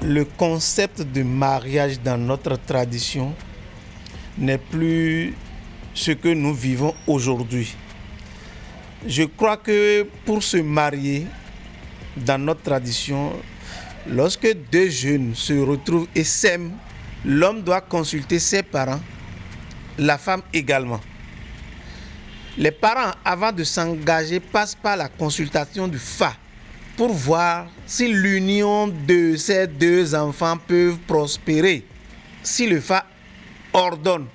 le concept de mariage dans notre tradition n'est plus ce que nous vivons aujourd'hui. Je crois que pour se marier dans notre tradition, lorsque deux jeunes se retrouvent et s'aiment, l'homme doit consulter ses parents, la femme également. Les parents, avant de s'engager, passent par la consultation du FA pour voir si l'union de ces deux enfants peut prospérer. Si le FA ordonne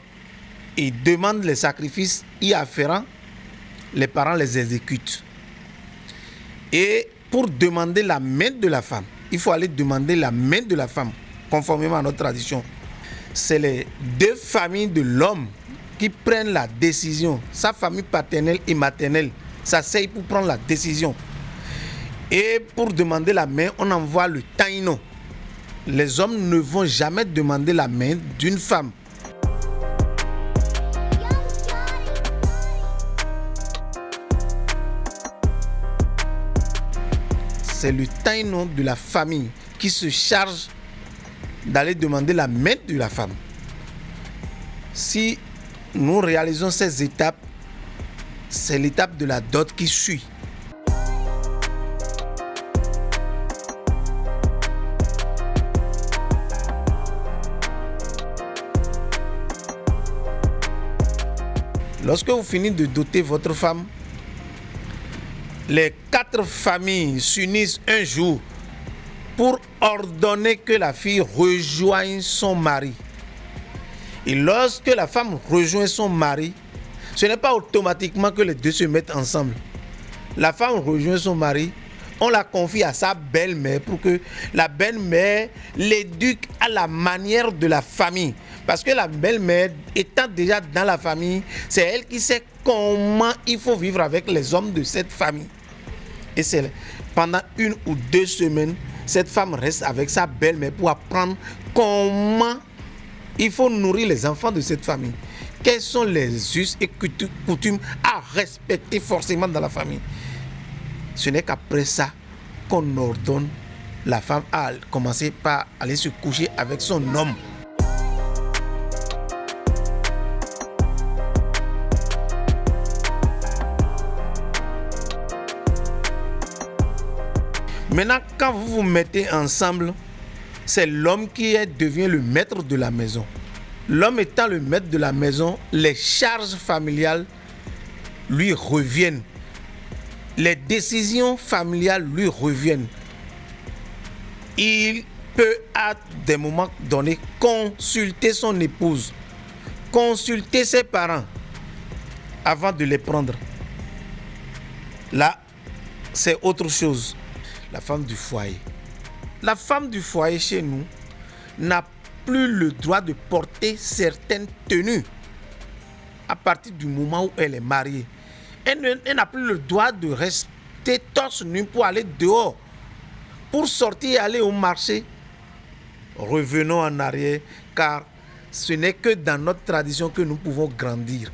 et demande les sacrifices y afférents, les parents les exécutent. Et pour demander la main de la femme, il faut aller demander la main de la femme, conformément à notre tradition. C'est les deux familles de l'homme qui prennent la décision. Sa famille paternelle et maternelle s'asseyent pour prendre la décision. Et pour demander la main, on envoie le taïno. Les hommes ne vont jamais demander la main d'une femme. C'est le taïno de la famille qui se charge d'aller demander la main de la femme. Si nous réalisons ces étapes, c'est l'étape de la dot qui suit. Lorsque vous finissez de doter votre femme, les 4 familles s'unissent un jour pour ordonner que la fille rejoigne son mari. Et lorsque la femme rejoint son mari, ce n'est pas automatiquement que les deux se mettent ensemble. La femme rejoint son mari, on la confie à sa belle-mère pour que la belle-mère l'éduque à la manière de la famille. Parce que la belle-mère, étant déjà dans la famille, c'est elle qui sait comment il faut vivre avec les hommes de cette famille. Et c'est pendant 1 ou 2 semaines, cette femme reste avec sa belle-mère pour apprendre comment il faut nourrir les enfants de cette famille. Quels sont les us et coutumes à respecter forcément dans la famille. Ce n'est qu'après ça qu'on ordonne la femme à commencer par aller se coucher avec son homme. Maintenant, quand vous vous mettez ensemble, c'est l'homme qui devient le maître de la maison. L'homme étant le maître de la maison, les charges familiales lui reviennent. Les décisions familiales lui reviennent. Il peut à des moments donnés consulter son épouse, consulter ses parents avant de les prendre. Là, c'est autre chose. La femme du foyer. La femme du foyer chez nous n'a plus le droit de porter certaines tenues à partir du moment où elle est mariée. Elle n'a plus le droit de rester torse nu pour aller dehors, pour sortir et aller au marché. Revenons en arrière, car ce n'est que dans notre tradition que nous pouvons grandir.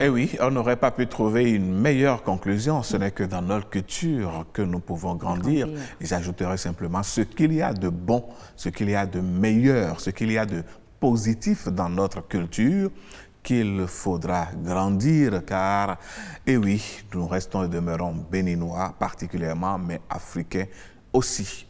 Eh oui, on n'aurait pas pu trouver une meilleure conclusion. Ce n'est que dans notre culture que nous pouvons grandir. Et j'ajouterai simplement ce qu'il y a de bon, ce qu'il y a de meilleur, ce qu'il y a de positif dans notre culture qu'il faudra grandir, car, eh oui, nous restons et demeurons béninois particulièrement, mais africains aussi.